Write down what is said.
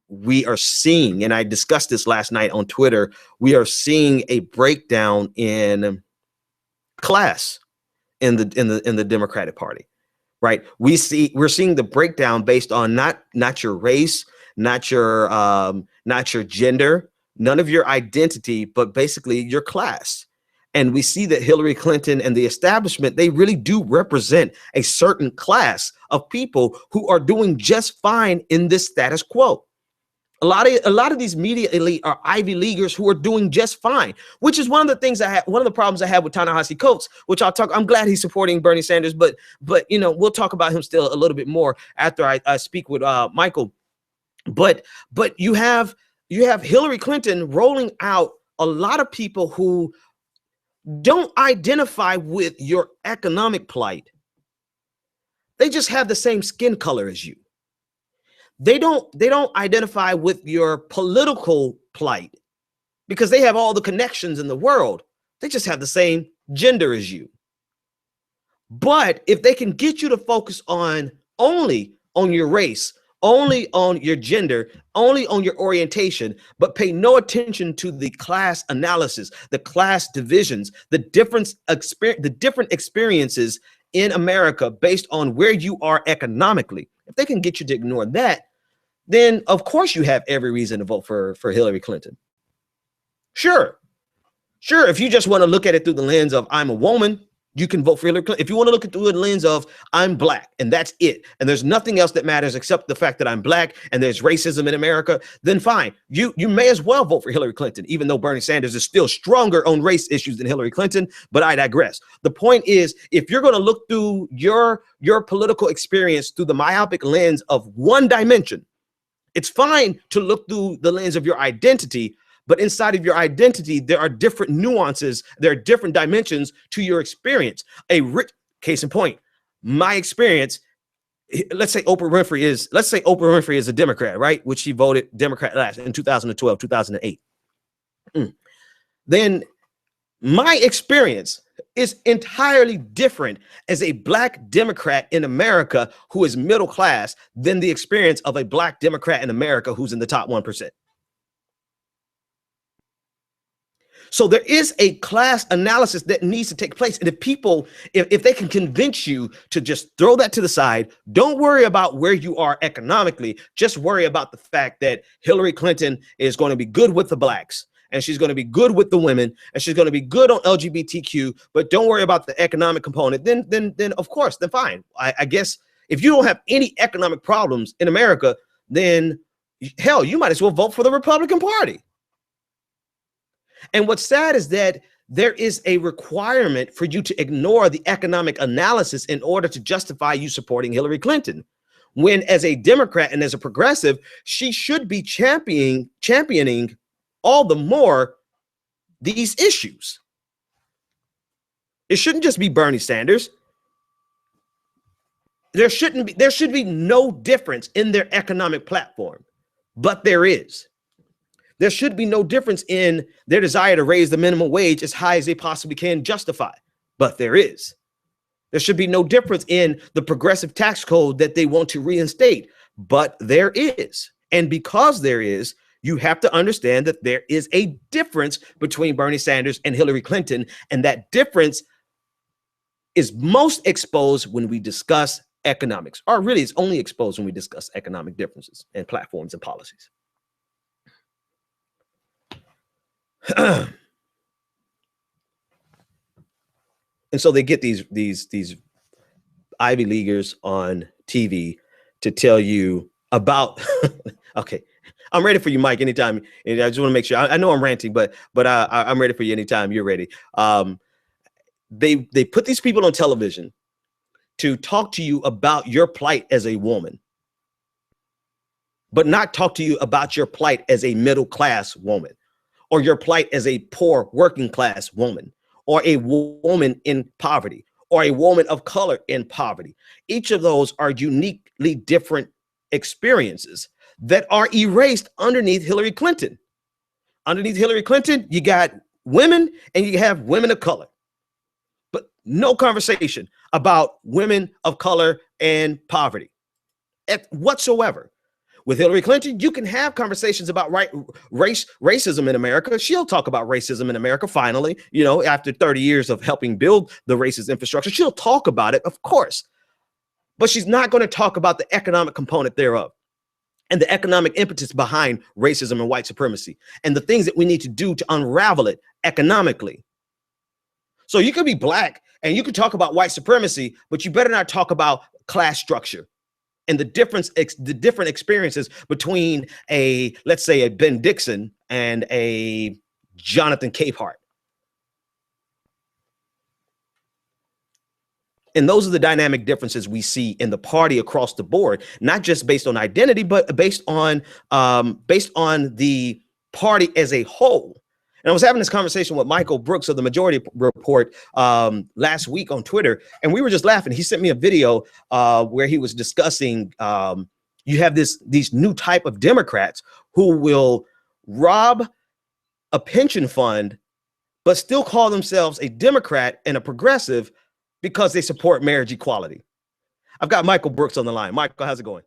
we are seeing, and I discussed this last night on Twitter, we are seeing a breakdown in class in the Democratic Party, right? We're seeing the breakdown based on not your race, not your gender, none of your identity, but basically your class. And we see that Hillary Clinton and the establishment, they really do represent a certain class of people who are doing just fine in this status quo. A lot of these media elite are Ivy Leaguers who are doing just fine, which is one of the things one of the problems I have with Ta-Nehisi Coates, which I'm glad he's supporting Bernie Sanders, but we'll talk about him still a little bit more after I speak with Michael. But you have Hillary Clinton rolling out a lot of people who don't identify with your economic plight. They just have the same skin color as you. They don't identify with your political plight because they have all the connections in the world. They just have the same gender as you. But if they can get you to focus only on your race, only on your gender, only on your orientation, but pay no attention to the class analysis, the class divisions, the different experiences in America based on where you are economically, if they can get you to ignore that, then of course you have every reason to vote for Hillary Clinton. Sure. If you just want to look at it through the lens of I'm a woman, you can vote for Hillary Clinton. If you want to look at through the lens of I'm black and that's it, and there's nothing else that matters except the fact that I'm black and there's racism in America, then fine. You may as well vote for Hillary Clinton, even though Bernie Sanders is still stronger on race issues than Hillary Clinton. But I digress. The point is, if you're going to look through your political experience through the myopic lens of one dimension, it's fine to look through the lens of your identity, but inside of your identity, there are different nuances. There are different dimensions to your experience. Case in point, my experience, let's say Oprah Winfrey is a Democrat, right? Which she voted Democrat last in 2012, 2008. Then my experience is entirely different as a black Democrat in America who is middle class than the experience of a black Democrat in America who's in the top 1%. So there is a class analysis that needs to take place. And if they can convince you to just throw that to the side, don't worry about where you are economically, just worry about the fact that Hillary Clinton is going to be good with the blacks, and she's going to be good with the women, and she's going to be good on LGBTQ, but don't worry about the economic component, then of course, then fine. I guess if you don't have any economic problems in America, then hell, you might as well vote for the Republican Party. And what's sad is that there is a requirement for you to ignore the economic analysis in order to justify you supporting Hillary Clinton. When as a Democrat and as a progressive, she should be championing all the more these issues. It shouldn't just be Bernie Sanders. There should be no difference in their economic platform, but there is. There should be no difference in their desire to raise the minimum wage as high as they possibly can justify, but there is. There should be no difference in the progressive tax code that they want to reinstate, but there is. And because there is, you have to understand that there is a difference between Bernie Sanders and Hillary Clinton, and that difference is most exposed when we discuss economics, or really it's only exposed when we discuss economic differences and platforms and policies. And so they get these Ivy Leaguers on TV to tell you about okay, I'm ready for you, Mike, anytime. And I just want to make sure I know I'm ranting, but I'm ready for you anytime you're ready. They put these people on television to talk to you about your plight as a woman, but not talk to you about your plight as a middle class woman, or your plight as a poor working class woman, or a woman in poverty, or a woman of color in poverty. Each of those are uniquely different experiences that are erased underneath Hillary Clinton. Underneath Hillary Clinton, you got women and you have women of color, but no conversation about women of color and poverty whatsoever. With Hillary Clinton, you can have conversations about racism in America. She'll talk about racism in America finally, you know, after 30 years of helping build the racist infrastructure. She'll talk about it, of course, but she's not going to talk about the economic component thereof and the economic impetus behind racism and white supremacy and the things that we need to do to unravel it economically. So you could be black and you could talk about white supremacy, but you better not talk about class structure and the different experiences between let's say a Ben Dixon and a Jonathan Capehart. And those are the dynamic differences we see in the party across the board, not just based on identity, but based on the party as a whole. And I was having this conversation with Michael Brooks of the Majority Report last week on Twitter, and we were just laughing. He sent me a video where he was discussing you have these new type of Democrats who will rob a pension fund, but still call themselves a Democrat and a progressive because they support marriage equality. I've got Michael Brooks on the line. Michael, how's it going?